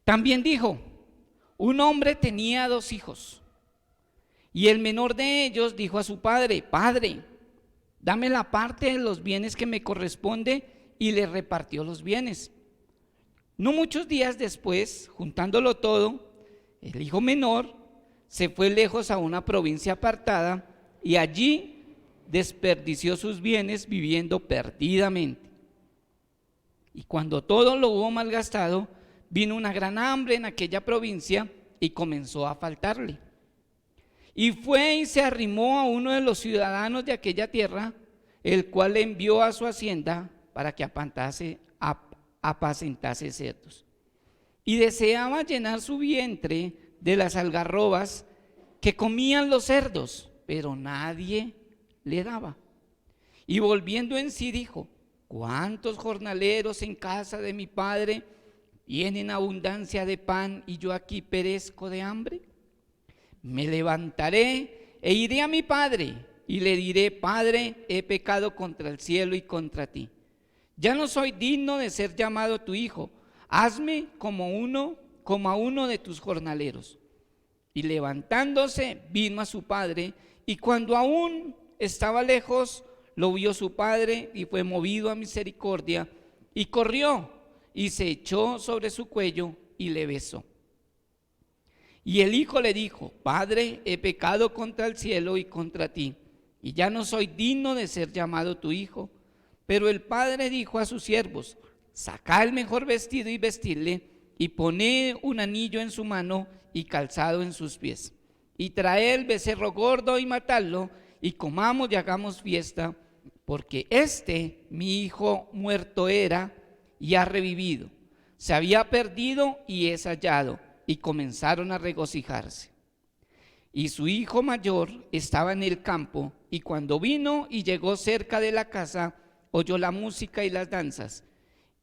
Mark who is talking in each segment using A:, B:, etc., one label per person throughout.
A: También dijo: un hombre tenía 2 hijos, y el menor de ellos dijo a su padre: Padre, dame la parte de los bienes que me corresponde, y le repartió los bienes. No muchos días después, juntándolo todo, el hijo menor se fue lejos a una provincia apartada y allí desperdició sus bienes viviendo perdidamente. Y cuando todo lo hubo malgastado, vino una gran hambre en aquella provincia y comenzó a faltarle. Y fue y se arrimó a uno de los ciudadanos de aquella tierra, el cual le envió a su hacienda para que apacentase cerdos. Y deseaba llenar su vientre de las algarrobas que comían los cerdos, pero nadie le daba. Y volviendo en sí dijo: ¿cuántos jornaleros en casa de mi padre tienen abundancia de pan y yo aquí perezco de hambre? Me levantaré e iré a mi padre y le diré: Padre, he pecado contra el cielo y contra ti. Ya no soy digno de ser llamado tu hijo. Hazme como a uno de tus jornaleros. Y levantándose vino a su padre, y cuando aún estaba lejos, lo vio su padre y fue movido a misericordia, y corrió y se echó sobre su cuello y le besó. Y el hijo le dijo: Padre, he pecado contra el cielo y contra ti, y ya no soy digno de ser llamado tu hijo. Pero el padre dijo a sus siervos: sacad el mejor vestido y vestidle, y poned un anillo en su mano y calzado en sus pies, y traed el becerro gordo y matadlo, y comamos y hagamos fiesta, porque mi hijo muerto era y ha revivido, se había perdido y es hallado. Y comenzaron a regocijarse. Y su hijo mayor estaba en el campo, y cuando vino y llegó cerca de la casa, oyó la música y las danzas,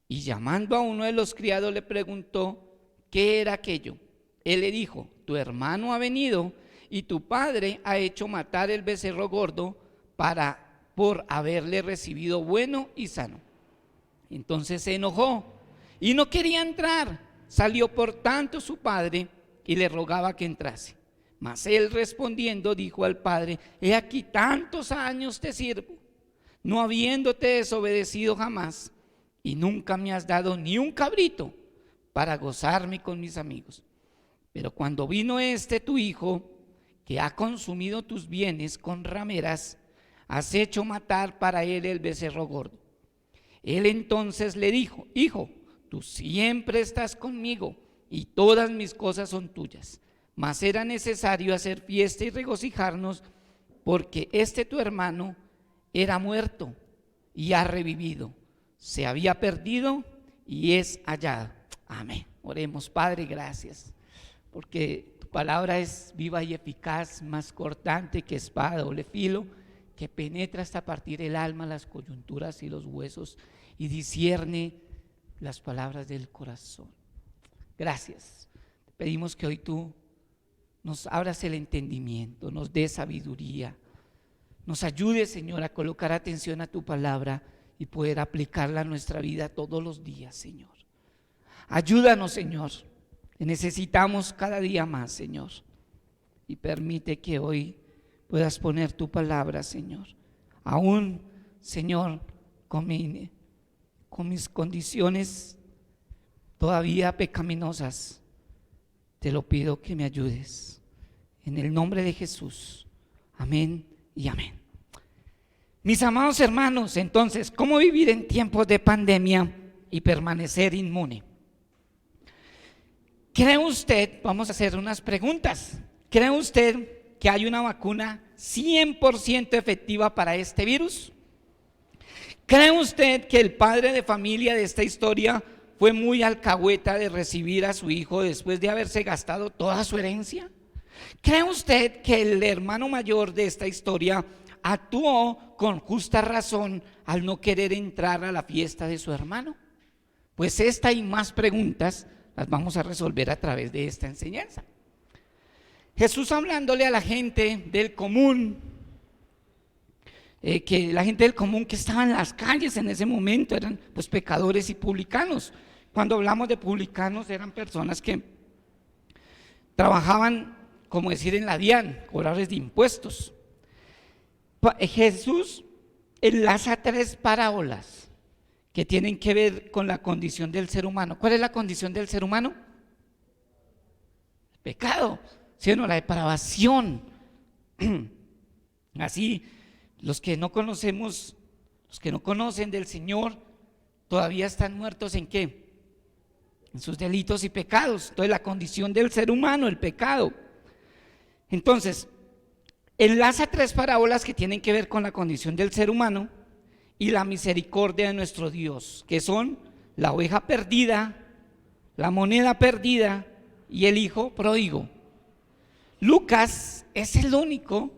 A: y llamando a uno de los criados le preguntó qué era aquello. Él le dijo: tu hermano ha venido, y tu padre ha hecho matar el becerro gordo por haberle recibido bueno y sano. Entonces se enojó y no quería entrar. Salió por tanto su padre y le rogaba que entrase. Mas él respondiendo dijo al padre: he aquí tantos años te sirvo, no habiéndote desobedecido jamás, y nunca me has dado ni un cabrito para gozarme con mis amigos. Pero cuando vino tu hijo, que ha consumido tus bienes con rameras, has hecho matar para él el becerro gordo. Él entonces le dijo: hijo, tú siempre estás conmigo y todas mis cosas son tuyas, mas era necesario hacer fiesta y regocijarnos, porque tu hermano era muerto y ha revivido, se había perdido y es hallado. Amén. Oremos. Padre, gracias, porque tu palabra es viva y eficaz, más cortante que espada de doble filo, que penetra hasta partir el alma, las coyunturas y los huesos, y discierne las palabras del corazón. Gracias. Te pedimos que hoy tú nos abras el entendimiento, nos des sabiduría, nos ayudes, Señor, a colocar atención a tu palabra y poder aplicarla a nuestra vida todos los días, Señor. Ayúdanos, Señor, que necesitamos cada día más, Señor, y permite que hoy puedas poner tu palabra, Señor, aún, Señor, con mis condiciones todavía pecaminosas. Te lo pido que me ayudes, en el nombre de Jesús. Amén y amén. Mis amados hermanos, entonces, ¿cómo vivir en tiempos de pandemia y permanecer inmune? ¿Cree usted, vamos a hacer unas preguntas, ¿cree usted que hay una vacuna 100% efectiva para este virus? ¿Cree usted que el padre de familia de esta historia fue muy alcahueta de recibir a su hijo después de haberse gastado toda su herencia? ¿Cree usted que el hermano mayor de esta historia actuó con justa razón al no querer entrar a la fiesta de su hermano? Pues esta y más preguntas las vamos a resolver a través de esta enseñanza. Jesús, hablándole a la gente del común, que estaba en las calles en ese momento eran pues pecadores y publicanos, cuando hablamos de publicanos, eran personas que trabajaban, como decir, en la DIAN, cobradores de impuestos. Jesús enlaza tres parábolas que tienen que ver con la condición del ser humano. ¿Cuál es la condición del ser humano? El pecado, ¿sí o no? La depravación. Así, los que no conocemos, los que no conocen del Señor, todavía están muertos ¿en qué? En sus delitos y pecados. Entonces, la condición del ser humano, el pecado. Entonces, enlaza tres parábolas que tienen que ver con la condición del ser humano y la misericordia de nuestro Dios, que son la oveja perdida, la moneda perdida y el hijo pródigo. Lucas es el único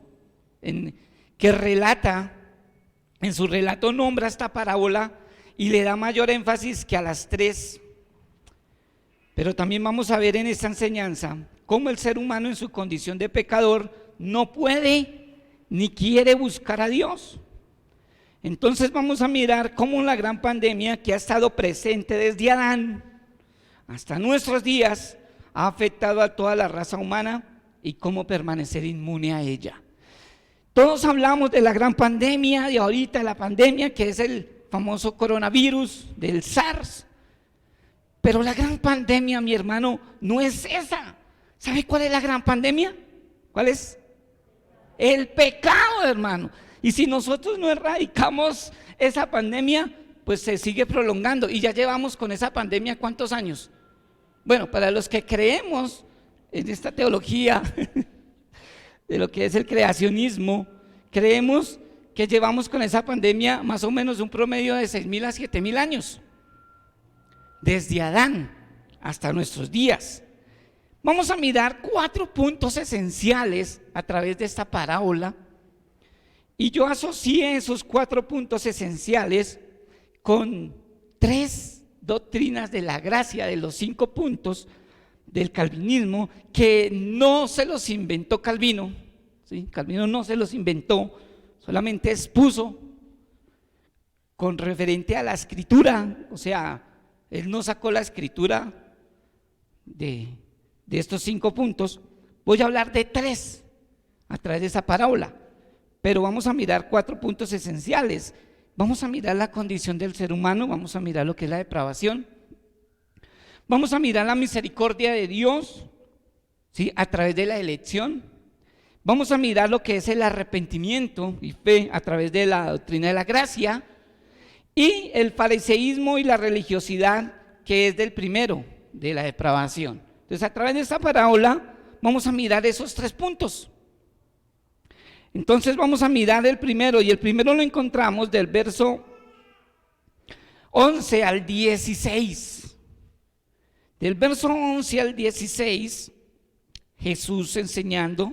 A: que relata, en su relato nombra esta parábola y le da mayor énfasis que a las tres. Pero también vamos a ver en esta enseñanza cómo el ser humano en su condición de pecador no puede ni quiere buscar a Dios. Entonces vamos a mirar cómo la gran pandemia que ha estado presente desde Adán hasta nuestros días ha afectado a toda la raza humana y cómo permanecer inmune a ella. Todos hablamos de la gran pandemia, de ahorita la pandemia que es el famoso coronavirus del SARS, pero la gran pandemia, mi hermano, no es esa. ¿Sabe cuál es la gran pandemia? ¿Cuál es? El pecado, hermano. Y si nosotros no erradicamos esa pandemia, pues se sigue prolongando. Y ya llevamos con esa pandemia ¿cuántos años? Bueno, para los que creemos en esta teología de lo que es el creacionismo, creemos que llevamos con esa pandemia más o menos un promedio de 6.000 a 7.000 años, desde Adán hasta nuestros días. Vamos a mirar 4 puntos esenciales a través de esta parábola y yo asocié esos 4 puntos esenciales con 3 doctrinas de la gracia, de los 5 puntos del calvinismo, que no se los inventó Calvino, ¿sí? Calvino no se los inventó, solamente expuso con referente a la escritura, o sea, él no sacó la escritura de estos 5 puntos. Voy a hablar de 3 a través de esa parábola, pero vamos a mirar 4 puntos esenciales. Vamos a mirar la condición del ser humano, vamos a mirar lo que es la depravación, vamos a mirar la misericordia de Dios, ¿sí? A través de la elección, vamos a mirar lo que es el arrepentimiento y fe a través de la doctrina de la gracia y el fariseísmo y la religiosidad que es del primero, de la depravación. Entonces, a través de esta parábola vamos a mirar esos 3 puntos. Entonces vamos a mirar el primero, y el primero lo encontramos del verso 11 al 16. Del verso 11 al 16, Jesús enseñando,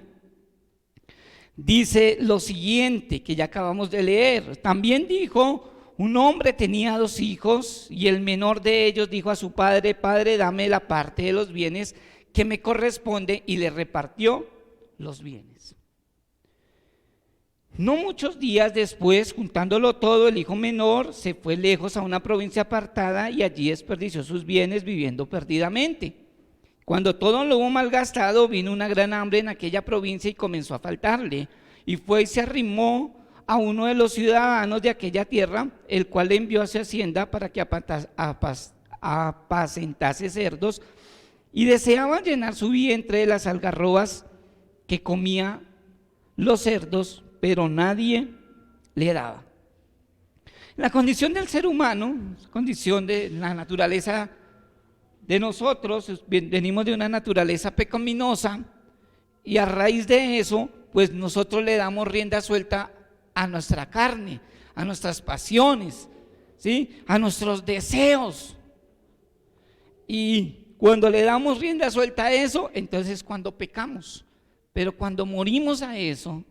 A: dice lo siguiente, que ya acabamos de leer. También dijo: un hombre tenía 2 hijos, y el menor de ellos dijo a su padre: Padre, dame la parte de los bienes que me corresponde, y le repartió los bienes. No muchos días después, juntándolo todo, el hijo menor se fue lejos a una provincia apartada y allí desperdició sus bienes viviendo perdidamente. Cuando todo lo hubo malgastado, vino una gran hambre en aquella provincia y comenzó a faltarle. Y fue y se arrimó a uno de los ciudadanos de aquella tierra, el cual le envió a su hacienda para que apacentase cerdos, y deseaba llenar su vientre de las algarrobas que comía los cerdos, pero nadie le daba. La condición del ser humano, condición de la naturaleza de nosotros, venimos de una naturaleza pecaminosa, y a raíz de eso, pues nosotros le damos rienda suelta a nuestra carne, a nuestras pasiones, ¿sí? A nuestros deseos. Y cuando le damos rienda suelta a eso, entonces es cuando pecamos. Pero cuando morimos a eso,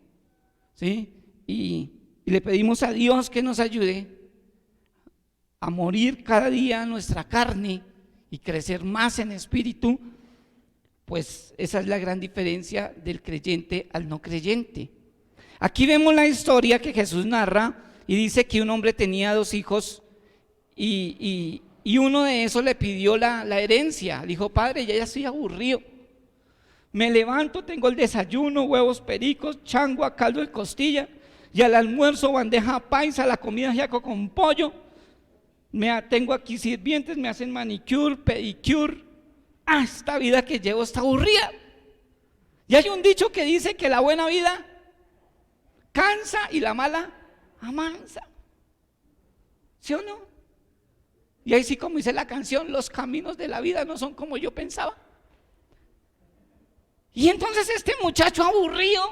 A: ¿sí? Y le pedimos a Dios que nos ayude a morir cada día a nuestra carne y crecer más en espíritu, pues esa es la gran diferencia del creyente al no creyente. Aquí vemos la historia que Jesús narra y dice que un hombre tenía 2 hijos y Y uno de esos le pidió la herencia. Dijo: padre, ya estoy aburrido. Me levanto, tengo el desayuno, huevos pericos, changua, caldo de costilla, y al almuerzo bandeja paisa, la comida ajiaco con pollo. Tengo aquí sirvientes, me hacen manicure, pedicure. Esta vida que llevo está aburrida. Y hay un dicho que dice que la buena vida cansa y la mala amansa. ¿Sí o no? Y ahí sí, como dice la canción, los caminos de la vida no son como yo pensaba. Y entonces este muchacho aburrido,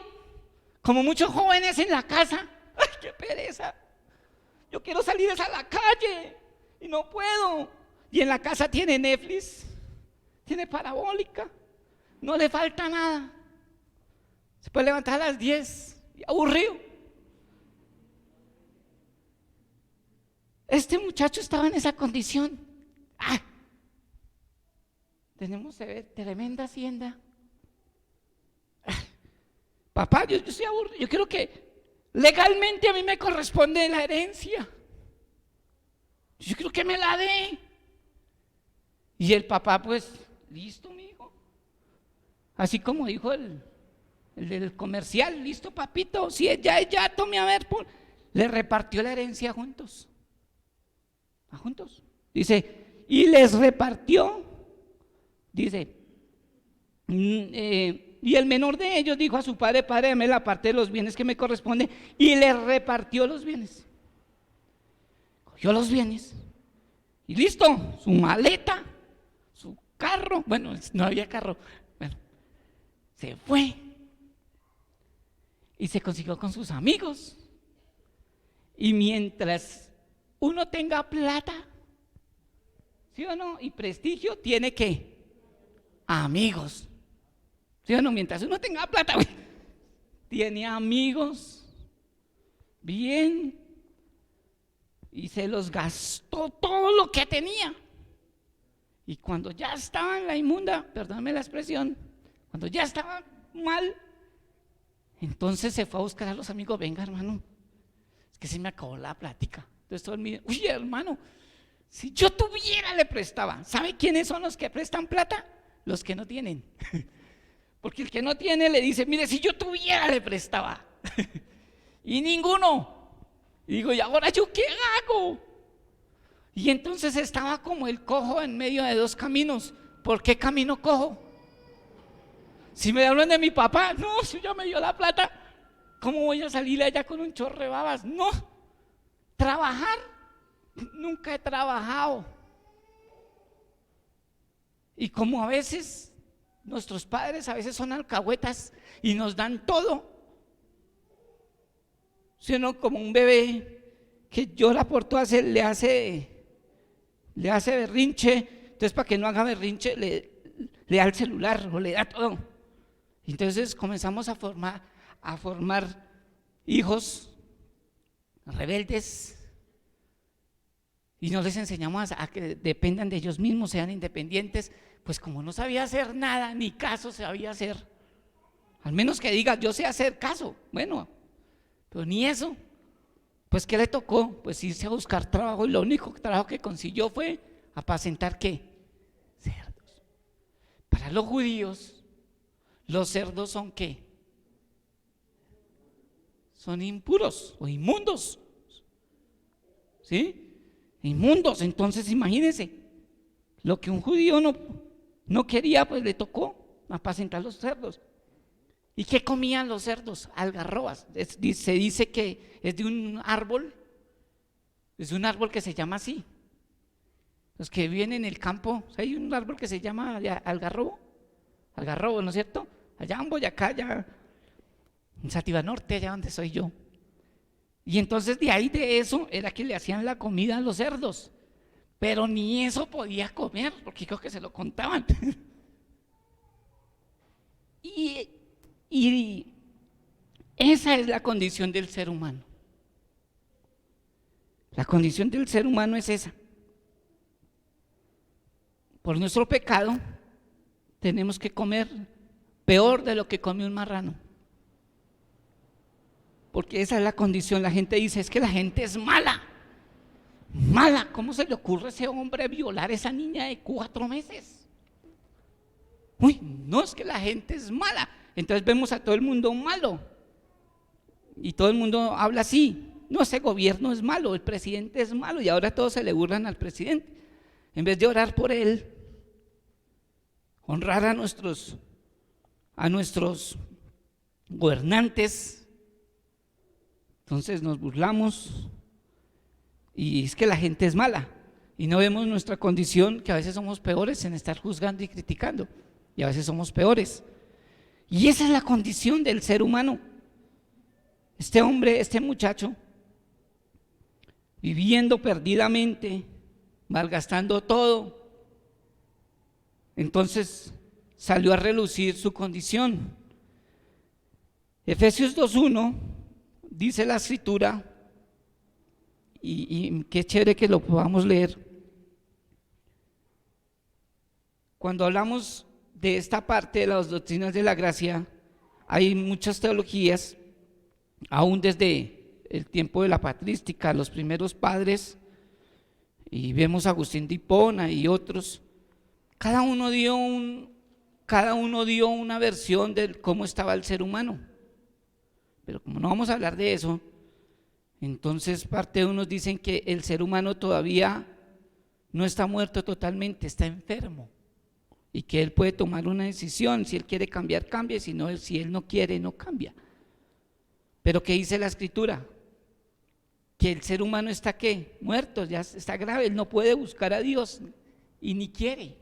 A: como muchos jóvenes en la casa: ¡ay, qué pereza! Yo quiero salir a la calle y no puedo. Y en la casa tiene Netflix, tiene parabólica, no le falta nada. Se puede levantar a las 10 y aburrido. Este muchacho estaba en esa condición. Tenemos que ver tremenda hacienda. Papá, yo estoy aburrido. Yo quiero que legalmente a mí me corresponde la herencia. Yo quiero que me la dé. Y el papá, pues, listo, mi hijo. Así como dijo el del comercial: listo, papito, si es ya, tome a ver. Le repartió la herencia juntos. Dice, y les repartió, dice, y el menor de ellos dijo a su padre: padre, dame la parte de los bienes que me corresponde. Y le repartió los bienes. Cogió los bienes y listo, su maleta, su carro. Bueno, no había carro. Bueno, se fue y se consiguió con sus amigos. Y mientras uno tenga plata, ¿sí o no?, y prestigio, tiene que amigos. ¿Sí o no? Mientras uno tenga plata, tiene amigos. Bien. Y se los gastó todo lo que tenía. Y cuando ya estaba en la inmunda, perdóname la expresión, cuando ya estaba mal, entonces se fue a buscar a los amigos: venga, hermano, es que se me acabó la plática. Entonces todo el mundo: uy, hermano, si yo tuviera, le prestaba. ¿Sabe quiénes son los que prestan plata? Los que no tienen. Porque el que no tiene le dice: mire, si yo tuviera, le prestaba. Y ninguno. Y digo: ¿y ahora yo qué hago? Y entonces estaba como el cojo en medio de dos caminos. ¿Por qué camino cojo? Si me hablan de mi papá: no, si ya me dio la plata, ¿cómo voy a salir allá con un chorro de babas? No. Trabajar, nunca he trabajado. Y como a veces nuestros padres a veces son alcahuetas y nos dan todo, sino como un bebé que llora por todo, le hace berrinche. Entonces, para que no haga berrinche, le da el celular o le da todo. Entonces comenzamos a formar hijos rebeldes, y no les enseñamos a que dependan de ellos mismos, sean independientes. Pues como no sabía hacer nada, ni caso sabía hacer. Al menos que diga: yo sé hacer caso. Bueno, pero ni eso. Pues ¿qué le tocó? Pues irse a buscar trabajo, y lo único trabajo que consiguió fue apacentar ¿qué? Cerdos. Para los judíos, los cerdos son ¿qué? Son impuros o inmundos. ¿Sí? Inmundos. Entonces imagínense, lo que un judío no quería, pues le tocó apacentar los cerdos. ¿Y qué comían los cerdos? Algarrobas. Se dice que es de un árbol, que se llama así. Los que viven en el campo, hay un árbol que se llama algarrobo, ¿no es cierto? Allá en Boyacá, allá en Sativa Norte, allá donde soy yo. Y entonces de eso era que le hacían la comida a los cerdos. Pero ni eso podía comer, porque creo que se lo contaban. Y esa es la condición del ser humano. La condición del ser humano es esa. Por nuestro pecado tenemos que comer peor de lo que come un marrano. Porque esa es la condición. La gente dice: es que la gente es mala. mala. ¿Cómo se le ocurre a ese hombre violar a esa niña de 4 meses? Uy, no, es que la gente es mala. Entonces vemos a todo el mundo malo y todo el mundo habla así. No, ese gobierno es malo, el presidente es malo, y ahora todos se le burlan al presidente. En vez de orar por él, honrar a nuestros gobernantes, entonces nos burlamos. Y es que la gente es mala y no vemos nuestra condición, que a veces somos peores en estar juzgando y criticando, y a veces somos peores. Y esa es la condición del ser humano. Este hombre, este muchacho, viviendo perdidamente, malgastando todo, entonces salió a relucir su condición. Efesios 2:1 dice la escritura, y qué chévere que lo podamos leer. Cuando hablamos de esta parte de las doctrinas de la gracia, hay muchas teologías, aún desde el tiempo de la patrística, los primeros padres, y vemos a Agustín de Hipona y otros, cada uno dio una versión de cómo estaba el ser humano. Pero como no vamos a hablar de eso, entonces parte de unos dicen que el ser humano todavía no está muerto totalmente, está enfermo, y que él puede tomar una decisión. Si él quiere cambiar, cambia, si él no quiere, no cambia. Pero ¿qué dice la escritura? Que el ser humano está ¿qué? Muerto, ya está grave, él no puede buscar a Dios y ni quiere.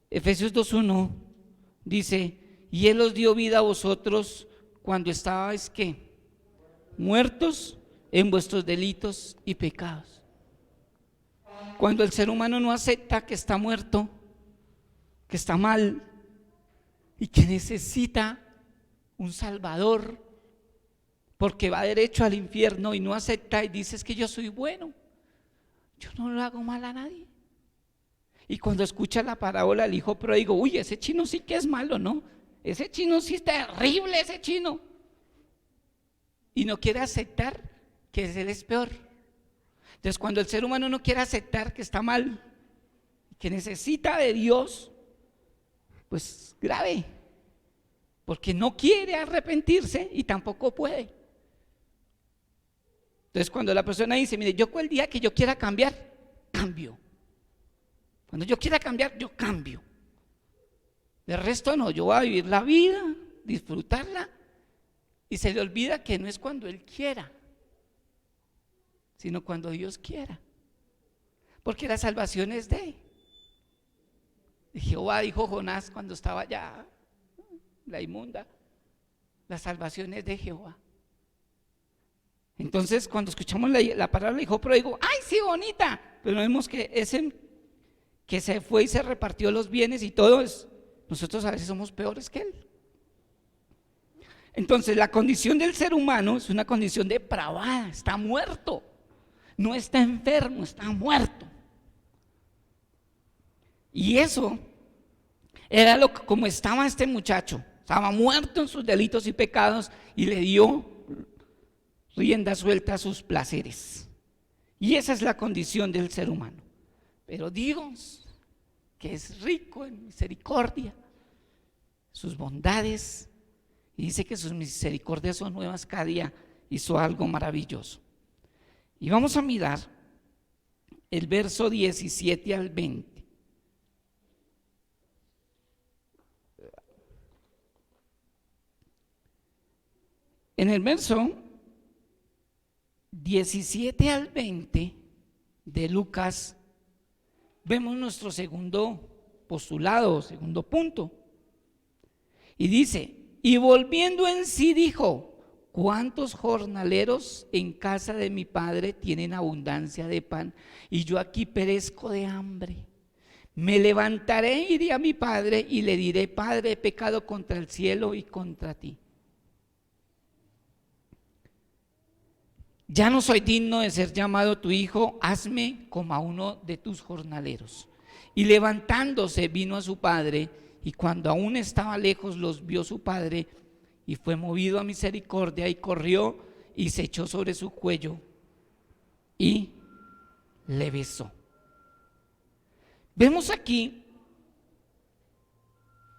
A: Efesios 2:1 dice: y él os dio vida a vosotros cuando estabais ¿qué? Muertos en vuestros delitos y pecados. Cuando el ser humano no acepta que está muerto, que está mal y que necesita un salvador, porque va derecho al infierno, y no acepta y dice: es que yo soy bueno, yo no le hago mal a nadie. Y cuando escucha la parábola del hijo pródigo, uy, ese chino sí que es malo, ¿no? Ese chino sí es terrible, ese chino. Y no quiere aceptar que él es peor. Entonces, cuando el ser humano no quiere aceptar que está mal, que necesita de Dios, pues grave, porque no quiere arrepentirse y tampoco puede. Entonces, cuando la persona dice: mire, yo el día que yo quiera cambiar, cambio. Cuando yo quiera cambiar, yo cambio. De resto no, yo voy a vivir la vida, disfrutarla, y se le olvida que no es cuando él quiera, sino cuando Dios quiera, porque la salvación es de Jehová. Dijo Jonás cuando estaba allá, la inmunda, la salvación es de Jehová. Entonces, cuando escuchamos la palabra del hijo pródigo, ¡ay, sí, bonita! Pero vemos que ese que se fue y se repartió los bienes y todo, nosotros a veces somos peores que él. Entonces, la condición del ser humano es una condición depravada, está muerto, no está enfermo, está muerto. Y eso era como estaba este muchacho, estaba muerto en sus delitos y pecados, y le dio rienda suelta a sus placeres. Y esa es la condición del ser humano. Pero Dios, que es rico en misericordia, sus bondades, y dice que sus misericordias son nuevas cada día, hizo algo maravilloso. Y vamos a mirar el verso 17 al 20. En el verso 17 al 20 de Lucas vemos nuestro segundo postulado, segundo punto. Y dice: y volviendo en sí dijo: ¿cuántos jornaleros en casa de mi padre tienen abundancia de pan, y yo aquí perezco de hambre? Me levantaré, iré a mi padre y le diré: Padre, he pecado contra el cielo y contra ti. Ya no soy digno de ser llamado tu hijo, hazme como a uno de tus jornaleros. Y levantándose vino a su padre, y cuando aún estaba lejos los vio su padre, y fue movido a misericordia, y corrió y se echó sobre su cuello y le besó. Vemos aquí,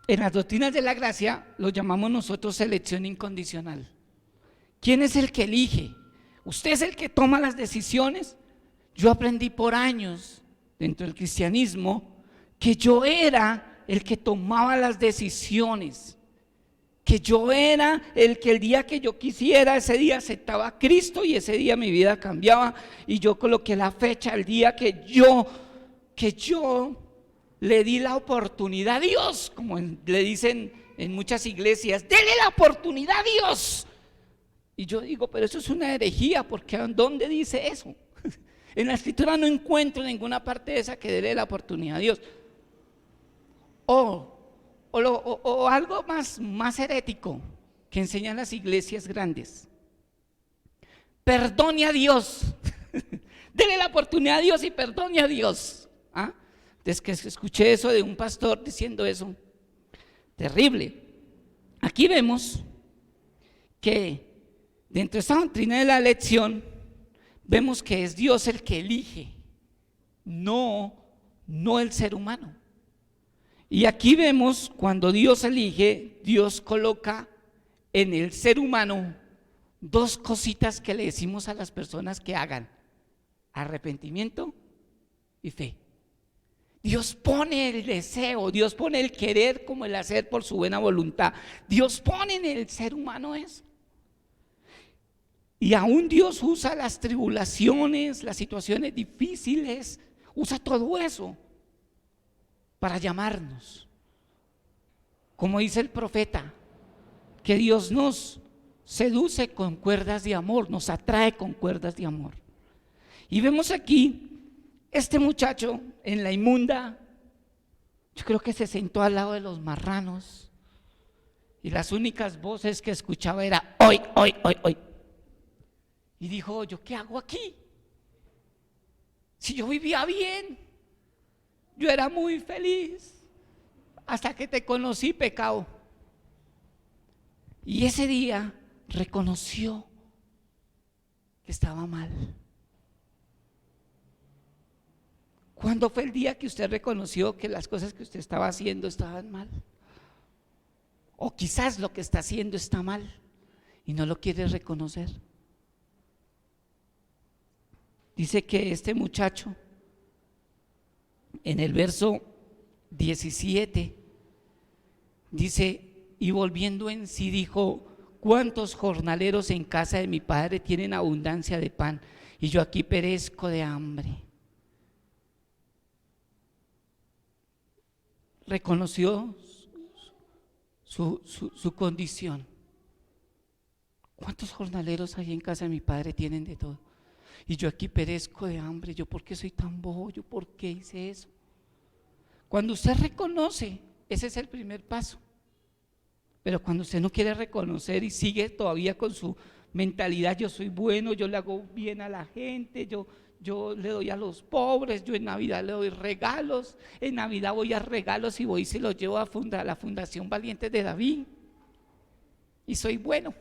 A: en las doctrinas de la gracia, lo llamamos nosotros elección incondicional. ¿Quién es el que elige? ¿Usted es el que toma las decisiones? Yo aprendí por años dentro del cristianismo que yo era el que tomaba las decisiones, que yo era el que el día que yo quisiera, ese día aceptaba a Cristo y ese día mi vida cambiaba, y yo coloqué la fecha, el día que yo le di la oportunidad a Dios, como le dicen en muchas iglesias, dele la oportunidad a Dios. Y yo digo, pero eso es una herejía, porque ¿dónde dice eso? En la escritura no encuentro ninguna parte de esa que dele la oportunidad a Dios. O algo más herético que enseñan las iglesias grandes: perdone a Dios. Dele la oportunidad a Dios y perdone a Dios. Desde que escuché eso de un pastor diciendo eso, terrible. Aquí vemos que dentro de esta doctrina de la elección, vemos que es Dios el que elige, no el ser humano. Y aquí vemos cuando Dios elige, Dios coloca en el ser humano dos cositas que le decimos a las personas que hagan: arrepentimiento y fe. Dios pone el deseo, Dios pone el querer como el hacer por su buena voluntad. Dios pone en el ser humano eso. Y aún Dios usa las tribulaciones, las situaciones difíciles, usa todo eso para llamarnos. Como dice el profeta, que Dios nos seduce con cuerdas de amor, nos atrae con cuerdas de amor. Y vemos aquí este muchacho en la inmunda, yo creo que se sentó al lado de los marranos, y las únicas voces que escuchaba era hoy, hoy, hoy, hoy. Y dijo: ¿yo qué hago aquí? Si yo vivía bien, yo era muy feliz, hasta que te conocí, pecado. Y ese día reconoció que estaba mal. ¿Cuándo fue el día que usted reconoció que las cosas que usted estaba haciendo estaban mal? O quizás lo que está haciendo está mal y no lo quiere reconocer. Dice que este muchacho, en el verso 17, dice: y volviendo en sí dijo: ¿cuántos jornaleros en casa de mi padre tienen abundancia de pan, y yo aquí perezco de hambre? Reconoció su condición. ¿Cuántos jornaleros hay en casa de mi padre tienen de todo? Y yo aquí perezco de hambre. ¿Yo por qué soy tan bobo? ¿Yo por qué hice eso? Cuando usted reconoce, ese es el primer paso. Pero cuando usted no quiere reconocer y sigue todavía con su mentalidad: yo soy bueno, yo le hago bien a la gente, yo le doy a los pobres, yo en Navidad le doy regalos, en Navidad voy a regalos y voy y se los llevo a la Fundación Valientes de David, y soy bueno.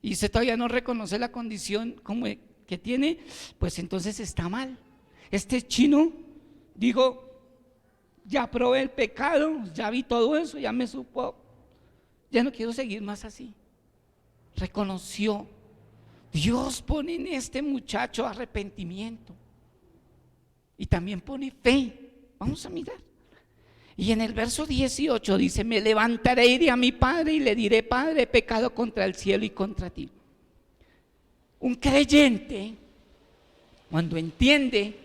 A: Y usted todavía no reconoce la condición como que tiene, pues entonces está mal. Este chino dijo: ya probé el pecado, ya vi todo eso, ya me supo, ya no quiero seguir más así. Reconoció. Dios pone en este muchacho arrepentimiento y también pone fe. Vamos a mirar. Y en el verso 18 dice: me levantaré, iré a mi padre y le diré: Padre, he pecado contra el cielo y contra ti. Un creyente, cuando entiende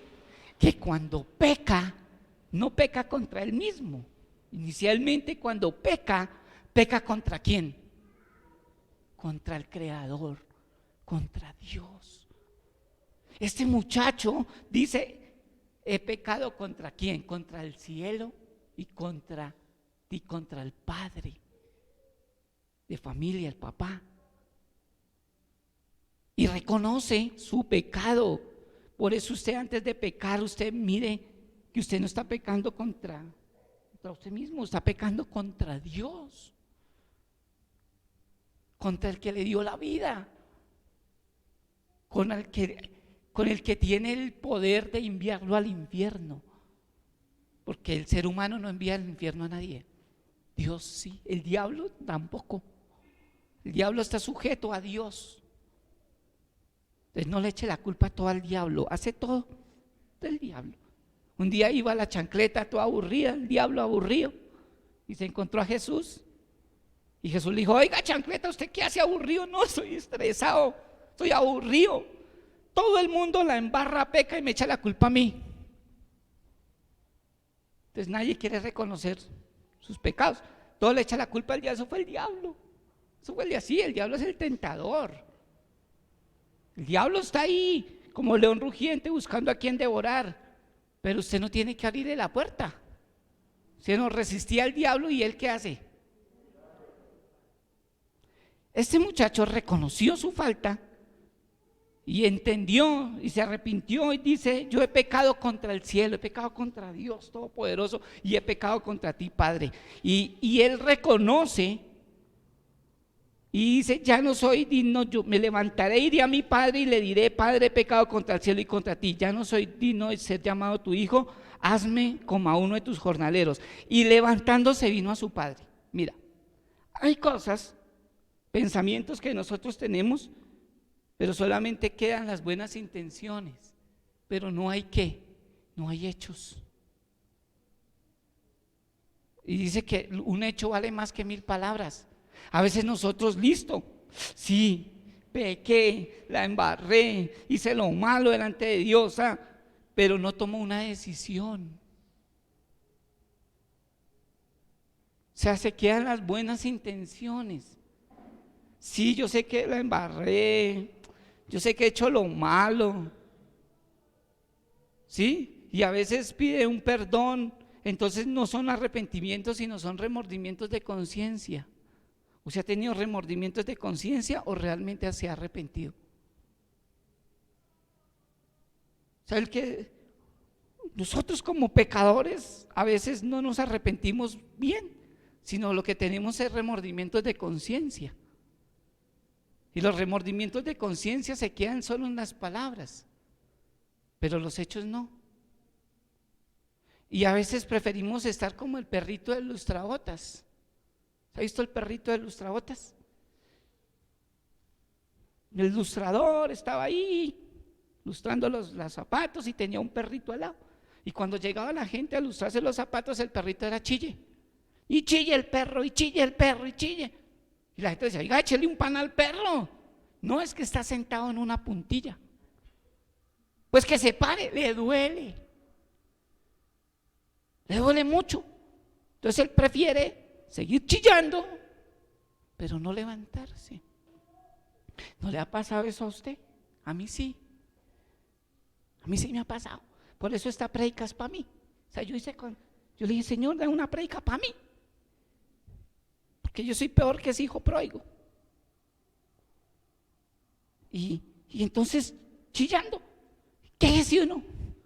A: que cuando peca, no peca contra él mismo. Inicialmente, cuando peca contra quién? Contra el Creador, contra Dios. Este muchacho dice: he pecado contra quién? Contra el cielo y contra el padre de familia, el papá. Y reconoce su pecado. Por eso usted, antes de pecar, usted mire que usted no está pecando contra usted mismo, está pecando contra Dios, contra el que le dio la vida. con el que tiene el poder de enviarlo al infierno. Porque el ser humano no envía al infierno a nadie. Dios sí, el diablo tampoco. El diablo está sujeto a Dios. Entonces no le eche la culpa todo al diablo, hace todo del diablo. Un día iba la chancleta toda aburrida, el diablo aburrido, y se encontró a Jesús. Y Jesús le dijo: oiga, chancleta, ¿usted qué hace aburrido? No, estoy estresado, estoy aburrido. Todo el mundo la embarra, peca y me echa la culpa a mí. Entonces nadie quiere reconocer sus pecados. Todo le echa la culpa al diablo. Eso fue el diablo. Eso fue el diablo es el tentador. El diablo está ahí como león rugiente buscando a quien devorar. Pero usted no tiene que abrirle la puerta. Usted no resistía al diablo, y él ¿qué hace? Este muchacho reconoció su falta y entendió y se arrepintió y dice: yo he pecado contra el cielo, he pecado contra Dios Todopoderoso y he pecado contra ti, Padre. Y él reconoce y dice: ya no soy digno, yo me levantaré, iré a mi padre y le diré: Padre, he pecado contra el cielo y contra ti, ya no soy digno de ser llamado tu hijo, hazme como a uno de tus jornaleros. Y levantándose vino a su padre. Mira, hay cosas, pensamientos que nosotros tenemos, pero solamente quedan las buenas intenciones, pero no hay no hay hechos. Y dice que un hecho vale más que 1000 palabras. A veces nosotros, listo, sí, pequé, la embarré, hice lo malo delante de Dios, pero no tomo una decisión. O sea, se quedan las buenas intenciones. Sí, yo sé que la embarré, yo sé que he hecho lo malo, ¿sí? Y a veces pide un perdón, entonces no son arrepentimientos, sino son remordimientos de conciencia. ¿Usted ha tenido remordimientos de conciencia o realmente se ha arrepentido? ¿Sabe que nosotros como pecadores a veces no nos arrepentimos bien, sino lo que tenemos es remordimientos de conciencia? Y los remordimientos de conciencia se quedan solo en las palabras, pero los hechos no. Y a veces preferimos estar como el perrito del lustrabotas. ¿Ha visto el perrito del lustrabotas? El lustrador estaba ahí lustrando los zapatos y tenía un perrito al lado. Y cuando llegaba la gente a lustrarse los zapatos, el perrito era chille. Y chille el perro, y chille el perro, y chille. Y la gente decía: oiga, échale un pan al perro. No, es que está sentado en una puntilla. Pues que se pare, le duele mucho. Entonces él prefiere seguir chillando, pero no levantarse. ¿No le ha pasado eso a usted? A mí sí. A mí sí me ha pasado. Por eso esta prédica es para mí. O sea, yo le dije: Señor, da una prédica para mí, porque yo soy peor que ese hijo pródigo. Y entonces chillando. Quéjese uno,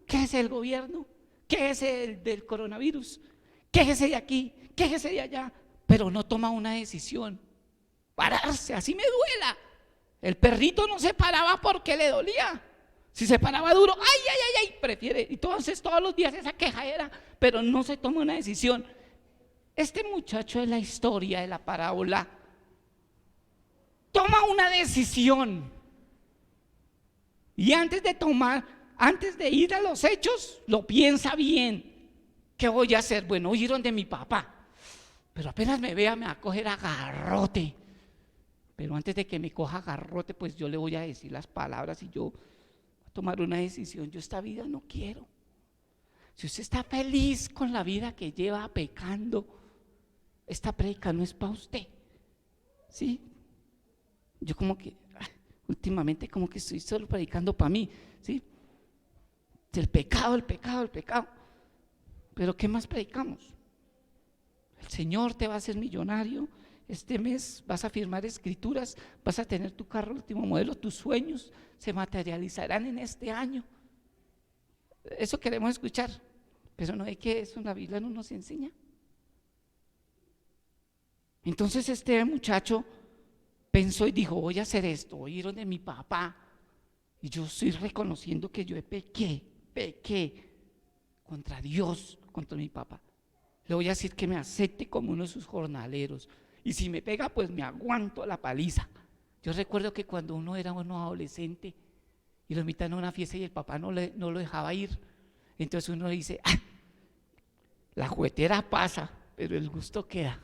A: quéjese del gobierno, quéjese del coronavirus, quéjese de aquí, quéjese de allá, pero no toma una decisión. Pararse, así me duela. El perrito no se paraba porque le dolía. Si se paraba duro, ay, prefiere. Entonces todos los días esa quejadera, pero no se toma una decisión. Este muchacho de la historia, de la parábola, toma una decisión. Y antes de ir a los hechos, lo piensa bien. ¿Qué voy a hacer? Bueno, voy a ir donde mi papá, pero apenas me vea me va a coger a garrote. Pero antes de que me coja a garrote, pues yo le voy a decir las palabras y yo voy a tomar una decisión. Yo esta vida no quiero. Si usted está feliz con la vida que lleva pecando, esta prédica no es para usted. ¿Sí? Yo como que últimamente como que estoy solo predicando para mí, ¿sí? El pecado. Pero ¿qué más predicamos? El Señor te va a hacer millonario. Este mes vas a firmar escrituras, vas a tener tu carro último modelo, tus sueños se materializarán en este año. Eso queremos escuchar, pero no hay que eso en la Biblia no nos enseña. Entonces este muchacho pensó y dijo: voy a hacer esto, voy a ir donde mi papá Y yo estoy reconociendo que yo pequé contra Dios, contra mi papá. Le voy a decir que me acepte como uno de sus jornaleros. Y si me pega, pues me aguanto la paliza. Yo recuerdo que cuando uno era uno adolescente y lo invitan a una fiesta y el papá no lo dejaba ir, entonces uno dice, la juguetera pasa, pero el gusto queda.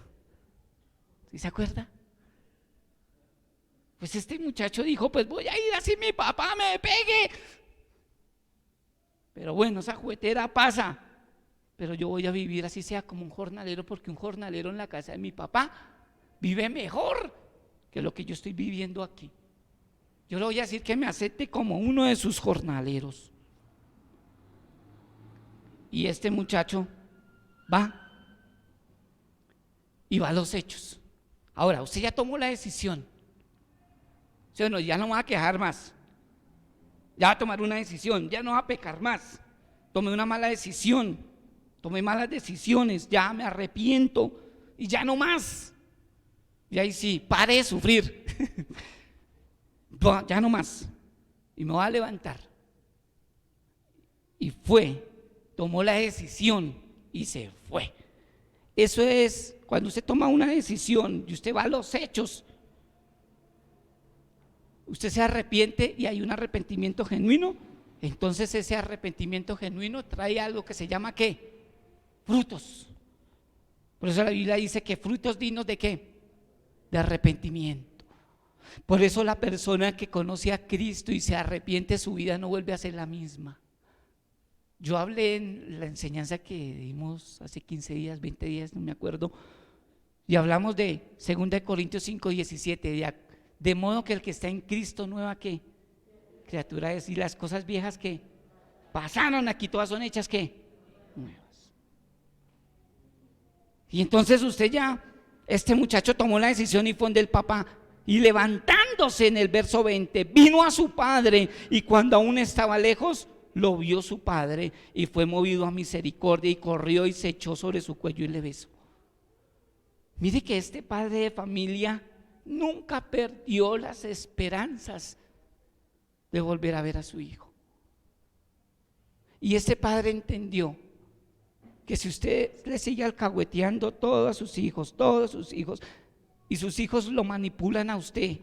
A: ¿Sí se acuerda? Pues este muchacho dijo, pues voy a ir así mi papá me pegue. Pero bueno, esa juguetera pasa, pero yo voy a vivir así sea como un jornalero, porque un jornalero en la casa de mi papá vive mejor que lo que yo estoy viviendo aquí. Yo le voy a decir que me acepte como uno de sus jornaleros. Y este muchacho va y va a los hechos. Ahora, usted ya tomó la decisión. ¿Sí o no? Ya no va a quejar más. Ya va a tomar una decisión, ya no va a pecar más. Tomé una mala decisión, tomé malas decisiones, ya me arrepiento y ya no más. Y ahí sí, pare de sufrir. Ya no más. Y me voy a levantar. Y fue, tomó la decisión y se fue. Eso es cuando usted toma una decisión y usted va a los hechos. Usted se arrepiente y hay un arrepentimiento genuino. Entonces ese arrepentimiento genuino trae algo que se llama ¿qué? Frutos. Por eso la Biblia dice que frutos dignos de ¿qué? De arrepentimiento. Por eso la persona que conoce a Cristo y se arrepiente, su vida no vuelve a ser la misma. Yo hablé en la enseñanza que dimos hace 15 días, 20 días, no me acuerdo, y hablamos de 2 Corintios 5:17, de modo que el que está en Cristo nueva ¿qué? Criatura es, y las cosas viejas que pasaron aquí todas son hechas ¿qué? Nuevas. Y entonces usted ya, este muchacho tomó la decisión y fue donde el papá, y levantándose en el verso 20, vino a su padre, y cuando aún estaba lejos, lo vio su padre, y fue movido a misericordia, y corrió y se echó sobre su cuello y le besó. Mire que este padre de familia nunca perdió las esperanzas de volver a ver a su hijo. Y este padre entendió que si usted le sigue alcahueteando todos sus hijos, y sus hijos lo manipulan a usted,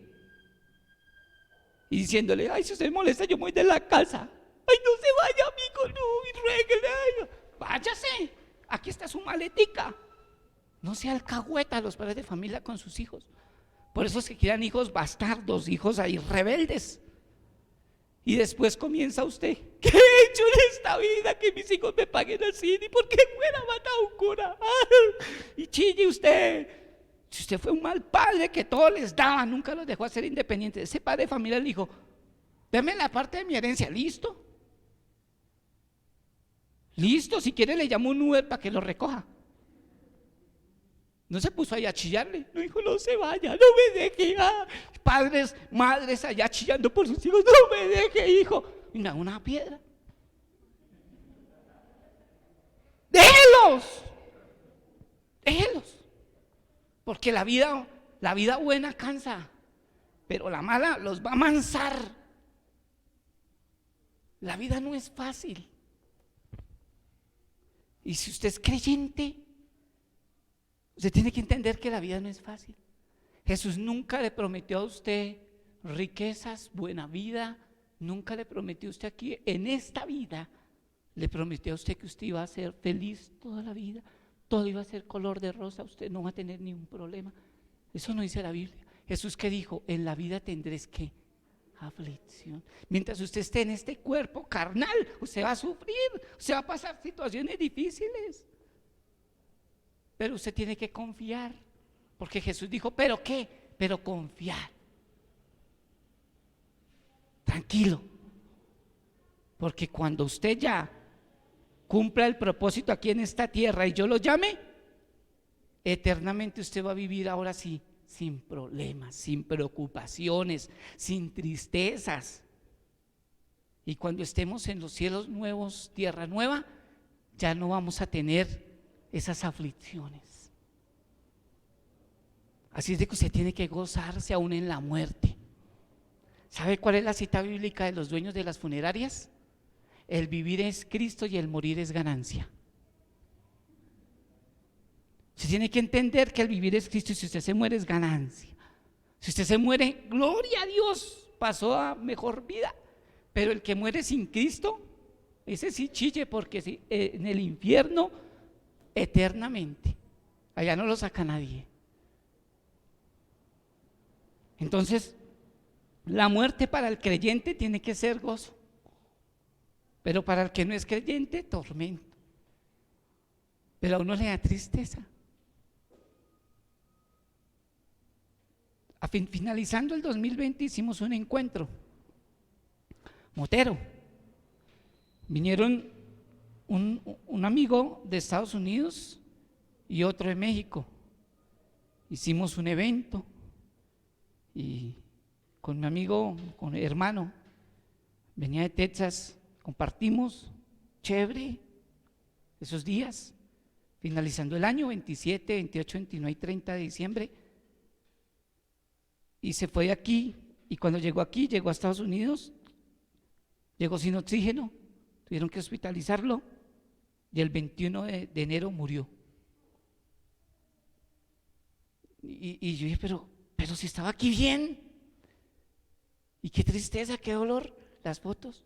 A: y diciéndole, ay, si usted molesta, yo me voy de la casa. Ay, no se vaya, amigo, no, y ruéguele, váyase, aquí está su maletica. No se alcahueta a los padres de familia con sus hijos. Por eso es que quedan hijos bastardos, hijos ahí rebeldes. Y después comienza usted, ¿qué he hecho en esta vida que mis hijos me paguen así? ¿Ni por qué fuera matado a un cura? Y chille usted. Si usted fue un mal padre que todo les daba, nunca los dejó hacer independientes. Ese padre de familia le dijo, deme la parte de mi herencia, ¿listo? Listo, si quiere le llamo un Uber para que lo recoja. No se puso ahí a chillarle, no, hijo, no se vaya, no me deje, padres, madres allá chillando por sus hijos, no me deje, hijo, y una piedra. Déjelos, porque la vida buena cansa, pero la mala los va a amansar. La vida no es fácil. Y si usted es creyente, usted tiene que entender que la vida no es fácil. Jesús nunca le prometió a usted riquezas, buena vida, nunca le prometió a usted aquí, en esta vida, le prometió a usted que usted iba a ser feliz toda la vida, todo iba a ser color de rosa, usted no va a tener ningún problema. Eso no dice la Biblia. Jesús que dijo, en la vida tendréis ¿qué? Aflicción. Mientras usted esté en este cuerpo carnal, usted va a sufrir, usted va a pasar situaciones difíciles. Pero usted tiene que confiar, porque Jesús dijo, ¿pero qué? Pero confiar. Tranquilo, porque cuando usted ya cumpla el propósito aquí en esta tierra y yo lo llame, eternamente usted va a vivir ahora sí, sin problemas, sin preocupaciones, sin tristezas. Y cuando estemos en los cielos nuevos, tierra nueva, ya no vamos a tener esas aflicciones. Así es de que usted tiene que gozarse aún en la muerte. ¿Sabe cuál es la cita bíblica de los dueños de las funerarias? El vivir es Cristo y el morir es ganancia. Se tiene que entender que el vivir es Cristo y si usted se muere es ganancia. Si usted se muere, gloria a Dios, pasó a mejor vida. Pero el que muere sin Cristo, ese sí chille, porque sí, en el infierno eternamente. Allá no lo saca nadie. Entonces, la muerte para el creyente tiene que ser gozo, pero para el que no es creyente, tormento. Pero a uno le da tristeza. Finalizando el 2020 hicimos un encuentro motero. Vinieron un amigo de Estados Unidos y otro de México. Hicimos un evento y con mi amigo, con el hermano, venía de Texas, compartimos, chévere, esos días, finalizando el año 27, 28, 29 y 30 de diciembre. Y se fue de aquí, y cuando llegó aquí, llegó a Estados Unidos, llegó sin oxígeno, tuvieron que hospitalizarlo, y el 21 de enero murió. Y yo dije, pero si estaba aquí bien, y qué tristeza, qué dolor, las fotos.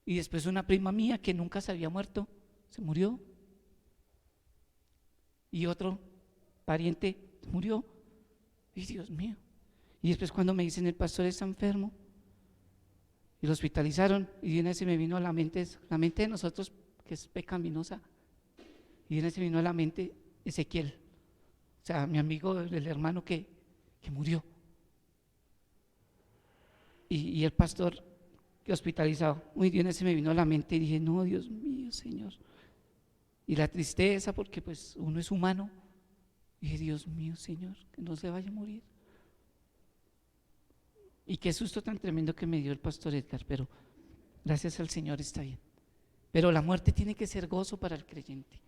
A: Y después una prima mía que nunca se había muerto, se murió, y otro pariente murió. Y Dios mío. Y después cuando me dicen el pastor está enfermo y lo hospitalizaron, y de una vez se me vino a la mente de nosotros que es pecaminosa, y de una vez se me vino a la mente Ezequiel, o sea, mi amigo, el hermano que murió, y el pastor que hospitalizado. Uy, de una vez se me vino a la mente y dije, no, Dios mío, Señor. Y la tristeza, porque pues uno es humano. Dije, Dios mío, Señor, que no se vaya a morir. Y qué susto tan tremendo que me dio el pastor Edgar, pero gracias al Señor está bien. Pero la muerte tiene que ser gozo para el creyente.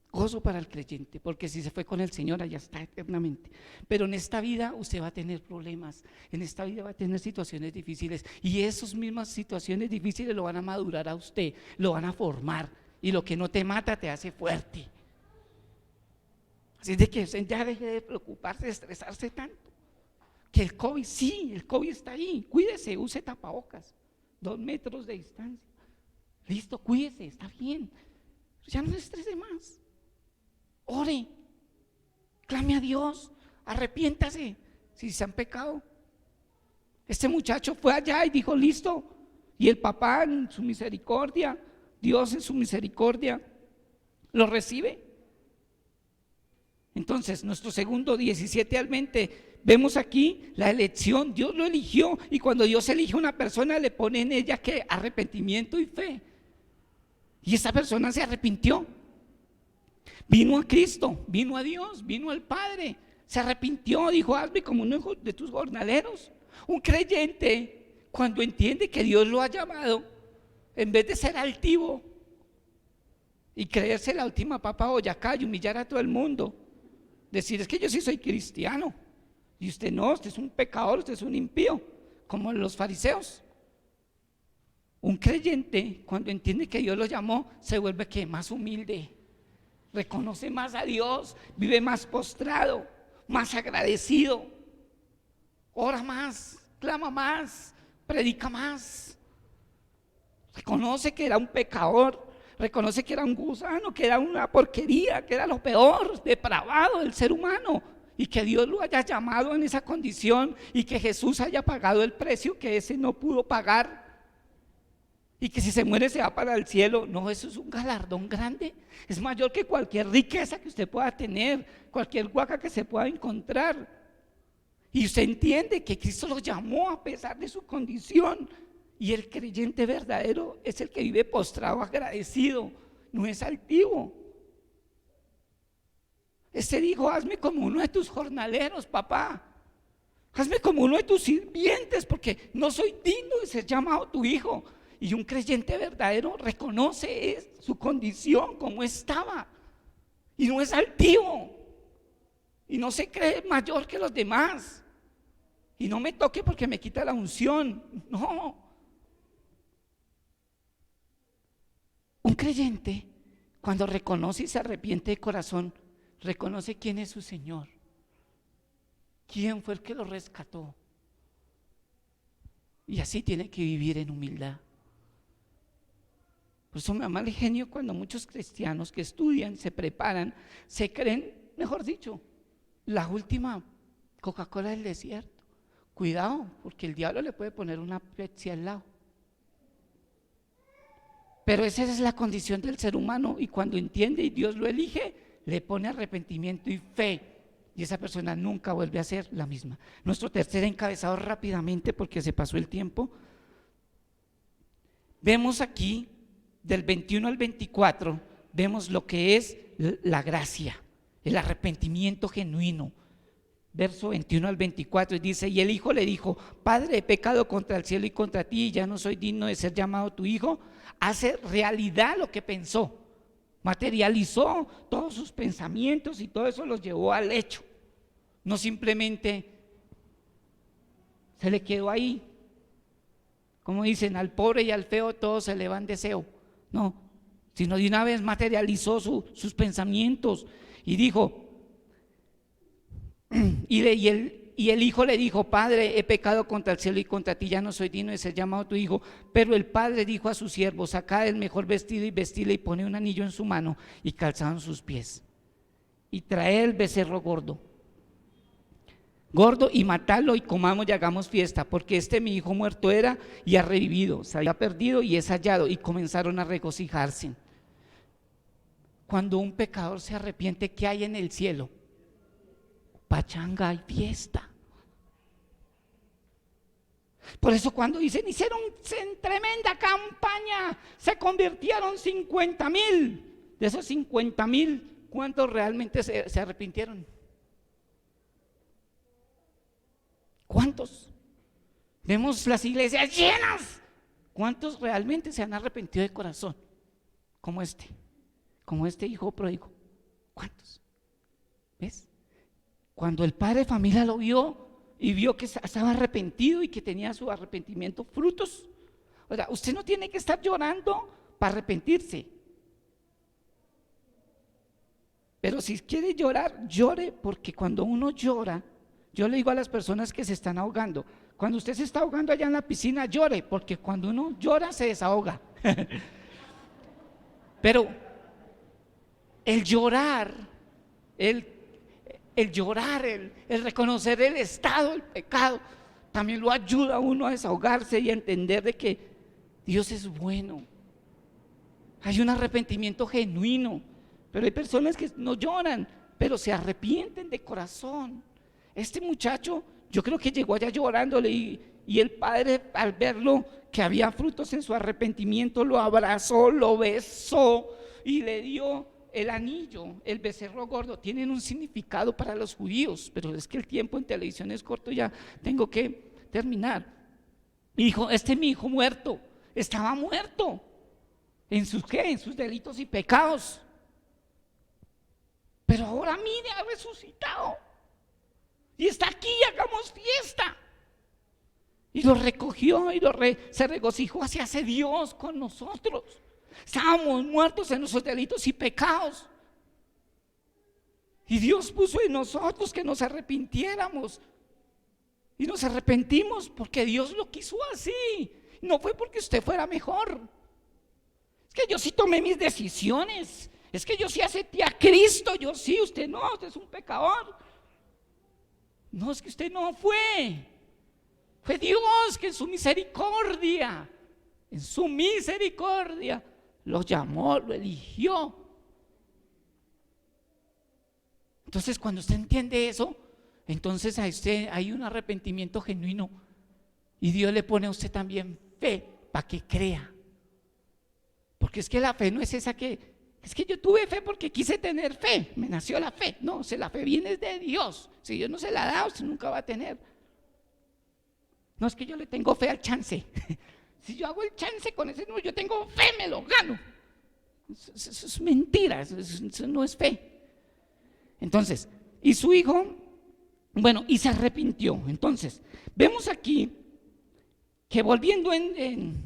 A: Gozo para el creyente, porque si se fue con el Señor, allá está eternamente. Pero en esta vida usted va a tener problemas, en esta vida va a tener situaciones difíciles, y esas mismas situaciones difíciles lo van a madurar a usted, lo van a formar, y lo que no te mata te hace fuerte. Así de que ya deje de preocuparse, de estresarse tanto. Que el COVID, sí, el COVID está ahí, cuídese, use tapabocas, 2 metros de distancia. Listo, cuídese, está bien. Ya no se estrese más. Ore, clame a Dios, arrepiéntase si se han pecado. Este muchacho fue allá y dijo listo, y el papá en su misericordia, Dios en su misericordia, lo recibe. Entonces, nuestro segundo 17 al 20, vemos aquí la elección. Dios lo eligió, y cuando Dios elige a una persona le pone en ella ¿qué? Arrepentimiento y fe. Y esa persona se arrepintió, vino a Cristo, vino a Dios, vino al Padre, se arrepintió, dijo hazme como uno de tus jornaleros. Un creyente, cuando entiende que Dios lo ha llamado, en vez de ser altivo y creerse la última papa Boyacá y humillar a todo el mundo, decir es que yo sí soy cristiano y usted no, usted es un pecador, usted es un impío, como los fariseos. Un creyente, cuando entiende que Dios lo llamó, se vuelve ¿qué? Más humilde, reconoce más a Dios, vive más postrado, más agradecido, ora más, clama más, predica más. Reconoce que era un pecador, reconoce que era un gusano, que era una porquería, que era lo peor, depravado del ser humano, y que Dios lo haya llamado en esa condición, y que Jesús haya pagado el precio que ese no pudo pagar, y que si se muere se va para el cielo. No, eso es un galardón grande, es mayor que cualquier riqueza que usted pueda tener, cualquier huaca que se pueda encontrar. Y usted entiende que Cristo lo llamó a pesar de su condición, y el creyente verdadero es el que vive postrado, agradecido, no es altivo. Este dijo, hazme como uno de tus jornaleros, papá, hazme como uno de tus sirvientes, porque no soy digno de ser llamado tu hijo. Y un creyente verdadero reconoce su condición como estaba, y no es altivo, y no se cree mayor que los demás. Y no me toque porque me quita la unción. No. Un creyente, cuando reconoce y se arrepiente de corazón, reconoce quién es su Señor, quién fue el que lo rescató. Y así tiene que vivir en humildad. Por eso me da mal genio cuando muchos cristianos que estudian, se preparan, se creen, mejor dicho, la última Coca-Cola del desierto. Cuidado, porque el diablo le puede poner una Pepsi al lado. Pero esa es la condición del ser humano, y cuando entiende y Dios lo elige, le pone arrepentimiento y fe, y esa persona nunca vuelve a ser la misma. Nuestro tercer encabezado, rápidamente porque se pasó el tiempo. Vemos aquí del 21 al 24, vemos lo que es la gracia, el arrepentimiento genuino. Verso 21 al 24 dice: y el hijo le dijo: Padre, he pecado contra el cielo y contra ti, y ya no soy digno de ser llamado tu hijo. Hace realidad lo que pensó, materializó todos sus pensamientos y todo eso los llevó al hecho. No simplemente se le quedó ahí. Como dicen, al pobre y al feo todos se le van deseo. No, sino de una vez materializó sus pensamientos y dijo, y el hijo le dijo: Padre, he pecado contra el cielo y contra ti, ya no soy digno de ser llamado tu hijo. Pero el padre dijo a sus siervos: sacad el mejor vestido y vestidle, y poned un anillo en su mano y calzado en sus pies, y traed el becerro gordo y matadlo, y comamos y hagamos fiesta, porque mi hijo muerto era y ha revivido, se había perdido y es hallado. Y comenzaron a regocijarse. Cuando un pecador se arrepiente, ¿qué hay en el cielo? Pachanga y fiesta. Por eso cuando dicen hicieron tremenda campaña, se convirtieron 50,000. De esos 50,000, ¿cuántos realmente se arrepintieron? ¿Cuántos? Vemos las iglesias llenas. ¿Cuántos realmente se han arrepentido de corazón? Como este hijo pródigo. ¿Cuántos? ¿Ves? Cuando el padre de familia lo vio y vio que estaba arrepentido y que tenía su arrepentimiento frutos. O sea, usted no tiene que estar llorando para arrepentirse. Pero si quiere llorar, llore, porque cuando uno llora, yo le digo a las personas que se están ahogando: cuando usted se está ahogando allá en la piscina, llore, porque cuando uno llora se desahoga. Pero el llorar, el reconocer el estado del pecado, también lo ayuda a uno a desahogarse y a entender de que Dios es bueno. Hay un arrepentimiento genuino, pero hay personas que no lloran, pero se arrepienten de corazón. Este muchacho, yo creo que llegó allá llorándole, y el padre, al verlo que había frutos en su arrepentimiento, lo abrazó, lo besó y le dio el anillo. El becerro gordo tienen un significado para los judíos, pero es que el tiempo en televisión es corto, ya tengo que terminar. Y dijo: mi hijo muerto, estaba muerto. ¿En sus qué? En sus delitos y pecados. Pero ahora mire, ha resucitado. Y está aquí, hagamos fiesta. Y lo recogió y se regocijó. Así hace Dios con nosotros. Estábamos muertos en nuestros delitos y pecados, y Dios puso en nosotros que nos arrepintiéramos, y nos arrepentimos porque Dios lo quiso así. No fue porque usted fuera mejor. Es que yo sí tomé mis decisiones, es que yo sí acepté a Cristo, yo sí, usted no, usted es un pecador. No, es que usted no fue Dios que en su misericordia lo llamó, lo eligió. Entonces, cuando usted entiende eso, entonces a usted hay un arrepentimiento genuino, y Dios le pone a usted también fe para que crea. Porque es que la fe no es esa es que yo tuve fe porque quise tener fe, me nació la fe. No, la fe viene de Dios. Si Dios no se la da, usted nunca va a tener. No, es que yo le tengo fe al chance. Si yo hago el chance con ese número, yo tengo fe, me lo gano. Eso es mentira, eso no es fe. Entonces, y su hijo Bueno, y se arrepintió. Entonces, vemos aquí que volviendo en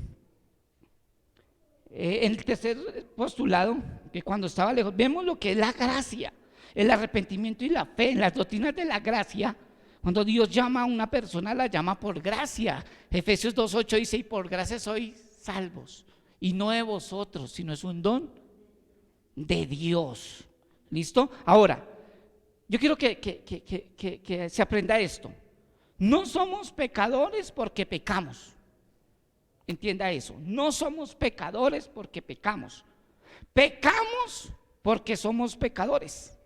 A: el tercer postulado, que cuando estaba lejos, vemos lo que es la gracia, el arrepentimiento y la fe. En las doctrinas de la gracia, cuando Dios llama a una persona, la llama por gracia. Efesios 2:8 dice: y por gracia sois salvos, y no de vosotros, sino es un don de Dios. ¿Listo? Ahora, yo quiero que se aprenda esto. No somos pecadores porque pecamos. Entienda eso. No somos pecadores porque pecamos. Pecamos porque somos pecadores.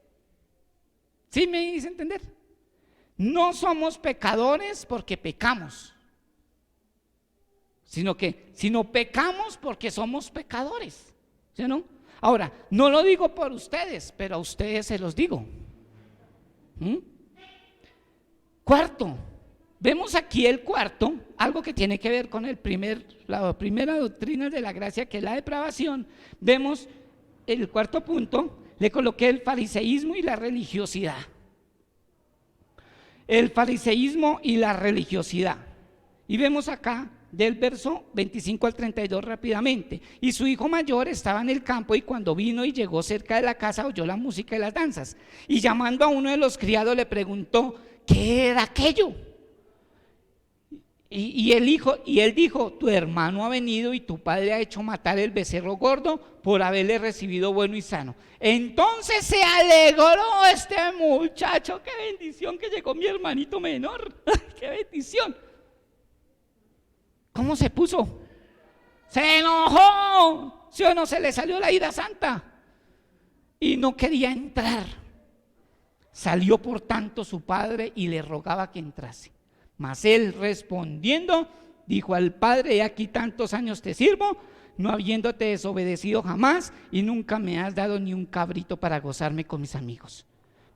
A: ¿Sí me hice entender? No somos pecadores porque pecamos, sino pecamos porque somos pecadores. ¿Sí o no? Ahora, no lo digo por ustedes, pero a ustedes se los digo. Cuarto, vemos aquí el cuarto, algo que tiene que ver con la primera doctrina de la gracia, que es la depravación. Vemos el cuarto punto, le coloqué el fariseísmo y la religiosidad. El fariseísmo y la religiosidad. Y vemos acá del verso 25 al 32 rápidamente. Y su hijo mayor estaba en el campo, y cuando vino y llegó cerca de la casa, oyó la música y las danzas. Y llamando a uno de los criados le preguntó: ¿qué era aquello? Y él dijo: tu hermano ha venido y tu padre ha hecho matar el becerro gordo por haberle recibido bueno y sano. Entonces se alegró este muchacho. Qué bendición que llegó mi hermanito menor. Qué bendición. ¿Cómo se puso? Se enojó. ¿Sí o no? Se le salió la ira santa y no quería entrar. Salió por tanto su padre y le rogaba que entrase. Mas él respondiendo dijo al padre: he aquí tantos años te sirvo, no habiéndote desobedecido jamás, y nunca me has dado ni un cabrito para gozarme con mis amigos.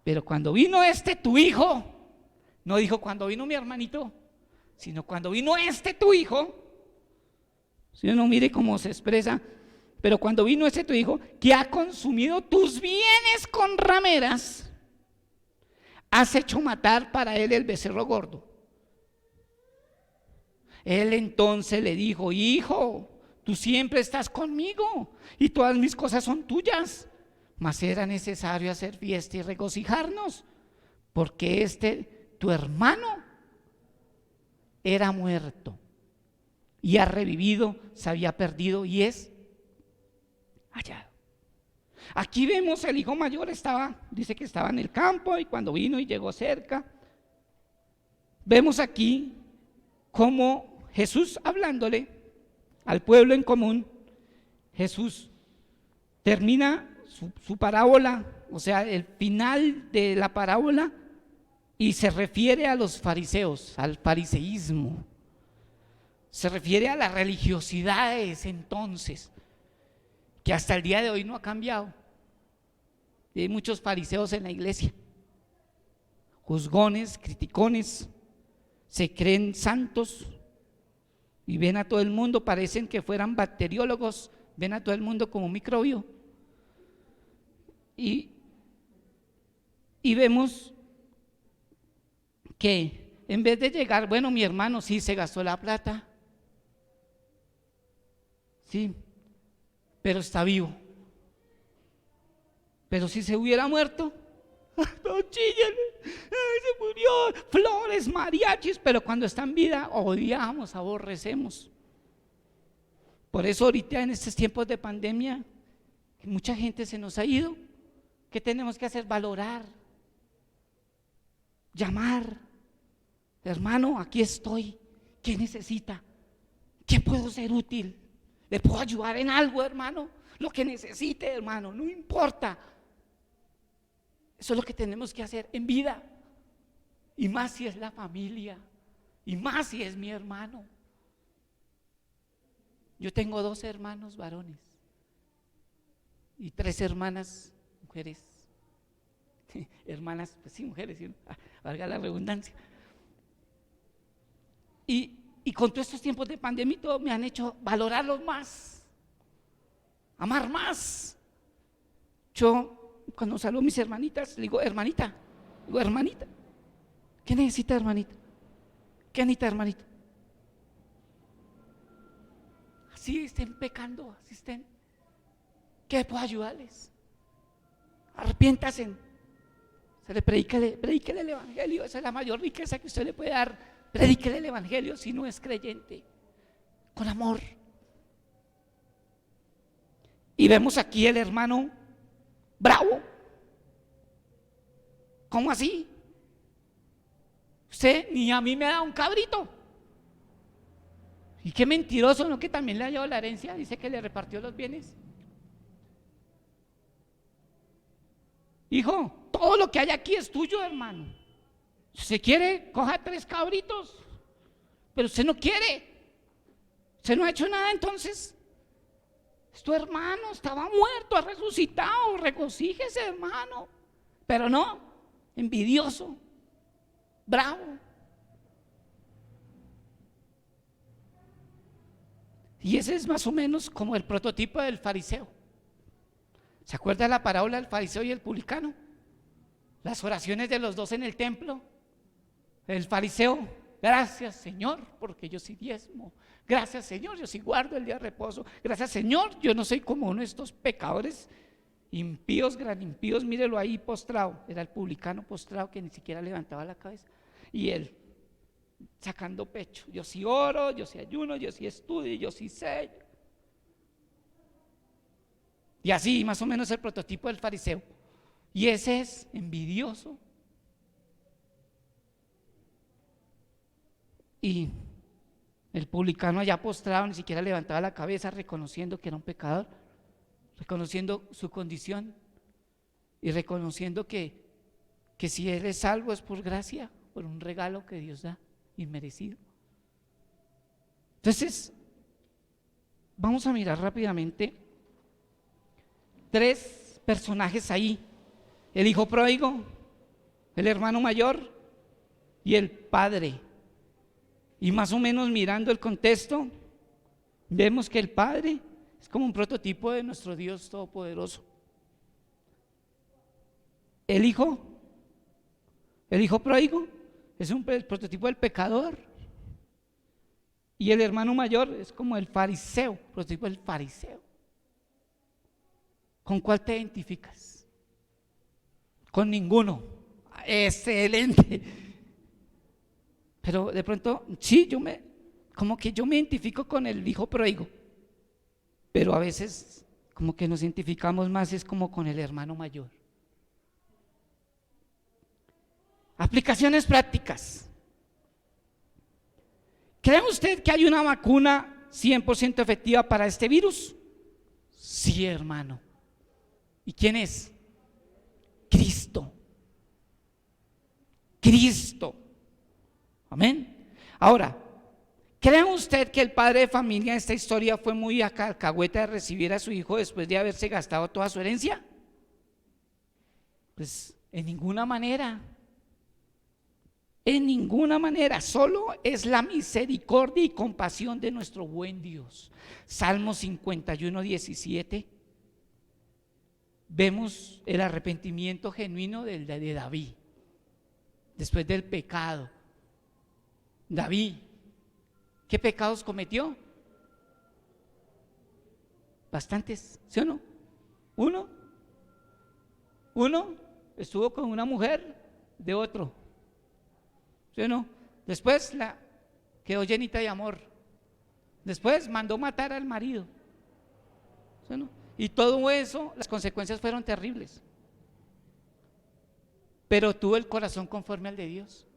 A: Pero cuando vino tu hijo, no dijo cuando vino mi hermanito, sino cuando vino tu hijo. Si no, mire cómo se expresa. Pero cuando vino tu hijo, que ha consumido tus bienes con rameras, has hecho matar para él el becerro gordo. Él entonces le dijo: hijo, tú siempre estás conmigo y todas mis cosas son tuyas, mas era necesario hacer fiesta y regocijarnos, porque tu hermano era muerto y ha revivido, se había perdido y es hallado. Aquí vemos el hijo mayor dice que estaba en el campo, y cuando vino y llegó cerca, vemos aquí cómo Jesús, hablándole al pueblo en común, Jesús termina su parábola, o sea, el final de la parábola, y se refiere a los fariseos, al fariseísmo, se refiere a la religiosidad de ese entonces, que hasta el día de hoy no ha cambiado. Y hay muchos fariseos en la iglesia, juzgones, criticones, se creen santos y ven a todo el mundo, parecen que fueran bacteriólogos, ven a todo el mundo como microbio. Y vemos que en vez de llegar, bueno, mi hermano sí se gastó la plata, sí, pero está vivo. Pero si se hubiera muerto, no chillen, se murió, flores, mariachis, pero cuando está en vida odiamos, aborrecemos. Por eso ahorita en estos tiempos de pandemia, mucha gente se nos ha ido. ¿Qué tenemos que hacer? Valorar, llamar: hermano, aquí estoy, ¿qué necesita? ¿Qué puedo ser útil? ¿Le puedo ayudar en algo, hermano? Lo que necesite, hermano, no importa. Eso es lo que tenemos que hacer en vida, y más si es la familia, y más si es mi hermano. Yo tengo 2 hermanos varones y 3 hermanas mujeres. Hermanas, pues sí, mujeres, ¿sí? Valga la redundancia. Y con todos estos tiempos de pandemia y todo, me han hecho valorarlos más, amar más. Yo, cuando saludo a mis hermanitas, le digo hermanita, ¿Qué necesita, hermanita? ¿Qué necesita, hermanito? Así estén pecando, así estén. ¿Qué puedo ayudarles? Arrepiéntase. Se le predíquele el evangelio. Esa es la mayor riqueza que usted le puede dar. Predíquele el evangelio si no es creyente, con amor. Y vemos aquí el hermano bravo. ¿Cómo así? Usted ni a mí me da un cabrito. Y qué mentiroso, ¿no? Que también le ha llevado la herencia. Dice que le repartió los bienes. Hijo, todo lo que hay aquí es tuyo, hermano. Si usted quiere, coja 3 cabritos. Pero usted no quiere. Usted no ha hecho nada, entonces. Es tu hermano, estaba muerto, ha resucitado. Regocíjese, hermano. Pero no, envidioso, bravo. Y ese es más o menos como el prototipo del fariseo. ¿Se acuerda la parábola del fariseo y el publicano? Las oraciones de los dos en el templo. El fariseo: gracias, Señor, porque yo sí diezmo. Gracias, Señor, yo sí guardo el día de reposo. Gracias, Señor, yo no soy como uno de estos pecadores impíos, gran impíos. Mírelo ahí postrado. Era el publicano postrado que ni siquiera levantaba la cabeza. Y él sacando pecho: yo sí oro, yo sí ayuno, yo sí estudio, yo sí sé. Y así más o menos el prototipo del fariseo. Y ese es envidioso. Y el publicano allá postrado ni siquiera levantaba la cabeza, reconociendo que era un pecador, reconociendo su condición y reconociendo que si él es salvo es por gracia, por un regalo que Dios da, inmerecido. Entonces, vamos a mirar rápidamente 3 personajes ahí: el hijo pródigo, el hermano mayor y el padre. Y más o menos mirando el contexto, vemos que el padre es como un prototipo de nuestro Dios todopoderoso. El hijo pródigo es un prototipo del pecador. Y el hermano mayor es como el fariseo, prototipo del fariseo. ¿Con cuál te identificas? Con ninguno. Excelente. Pero de pronto, sí, como que yo me identifico con el hijo pródigo, pero a veces como que nos identificamos más es como con el hermano mayor. Aplicaciones prácticas. ¿Cree usted que hay una vacuna 100% efectiva para este virus? Sí, hermano. ¿Y quién es? Cristo. Cristo. Amén. Ahora, ¿cree usted que el padre de familia de esta historia fue muy alcahueta de recibir a su hijo después de haberse gastado toda su herencia? Pues en ninguna manera. En ninguna manera. Solo es la misericordia y compasión de nuestro buen Dios. Salmo 51, 17. Vemos el arrepentimiento genuino de David después del pecado. David, ¿qué pecados cometió? Bastantes, ¿sí o no? Uno estuvo con una mujer de otro, ¿sí o no? Después quedó llenita de amor. Después mandó matar al marido, ¿sí o no? Y todo eso, las consecuencias fueron terribles. Pero tuvo el corazón conforme al de Dios.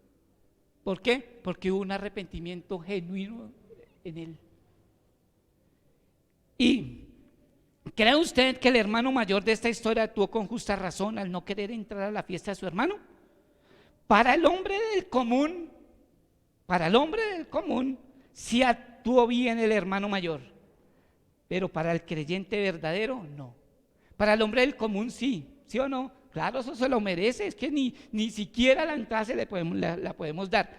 A: ¿Por qué? Porque hubo un arrepentimiento genuino en él. ¿Y cree usted que el hermano mayor de esta historia actuó con justa razón al no querer entrar a la fiesta de su hermano? Para el hombre del común, sí actuó bien el hermano mayor, pero para el creyente verdadero no. Para el hombre del común sí, ¿sí o no? Claro, eso se lo merece, es que ni siquiera la entrada la podemos dar.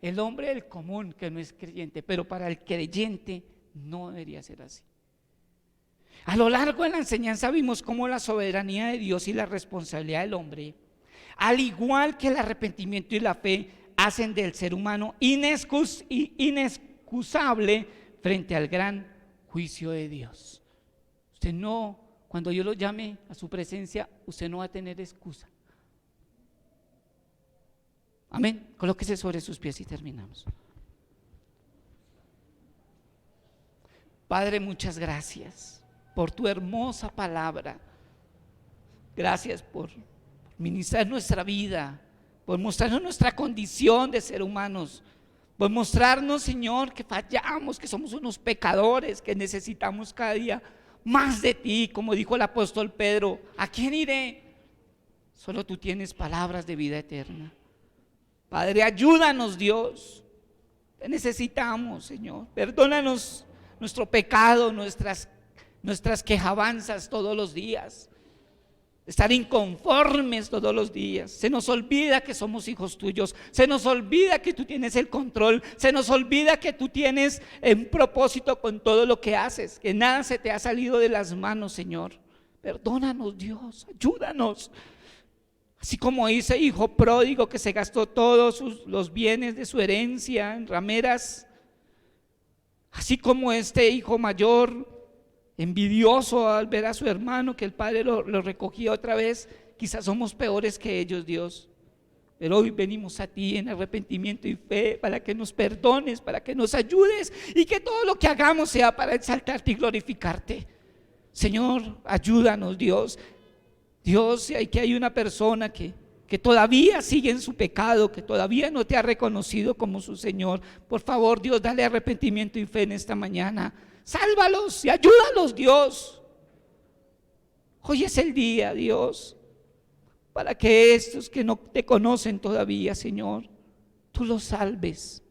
A: El hombre del común que no es creyente, pero para el creyente no debería ser así. A lo largo de la enseñanza vimos cómo la soberanía de Dios y la responsabilidad del hombre, al igual que el arrepentimiento y la fe, hacen del ser humano inexcusable frente al gran juicio de Dios. Usted no, cuando yo lo llame a su presencia, usted no va a tener excusa. Amén. Colóquese sobre sus pies y terminamos. Padre, muchas gracias por tu hermosa palabra. Gracias por ministrar nuestra vida, por mostrarnos nuestra condición de ser humanos, por mostrarnos, Señor, que fallamos, que somos unos pecadores, que necesitamos cada día más de ti. Como dijo el apóstol Pedro, ¿a quién iré? Solo tú tienes palabras de vida eterna. Padre, ayúdanos, Dios, te necesitamos, Señor. Perdónanos nuestro pecado, nuestras quejabanzas todos los días, estar inconformes todos los días. Se nos olvida que somos hijos tuyos, se nos olvida que tú tienes el control, se nos olvida que tú tienes un propósito con todo lo que haces, que nada se te ha salido de las manos, Señor. Perdónanos, Dios, ayúdanos. Así como ese hijo pródigo que se gastó todos los bienes de su herencia en rameras, así como este hijo mayor, envidioso al ver a su hermano que el padre lo recogía otra vez, quizás somos peores que ellos, Dios. Pero hoy venimos a ti en arrepentimiento y fe para que nos perdones, para que nos ayudes y que todo lo que hagamos sea para exaltarte y glorificarte. Señor, ayúdanos, Dios. Dios, si hay una persona que todavía sigue en su pecado, que todavía no te ha reconocido como su Señor, por favor, Dios, dale arrepentimiento y fe en esta mañana. Sálvalos y ayúdalos, Dios. Hoy es el día, Dios, para que estos que no te conocen todavía, Señor, tú los salves.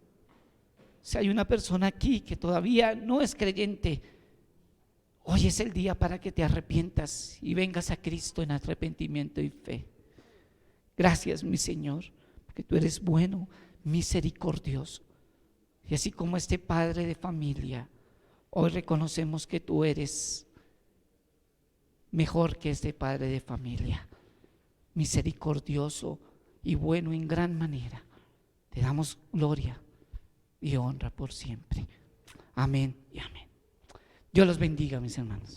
A: Si hay una persona aquí que todavía no es creyente, hoy es el día para que te arrepientas y vengas a Cristo en arrepentimiento y fe. Gracias, mi Señor, porque tú eres bueno, misericordioso. Y así como este padre de familia, hoy reconocemos que tú eres mejor que este padre de familia, misericordioso y bueno en gran manera. Te damos gloria y honra por siempre. Amén y amén. Dios los bendiga, mis hermanos.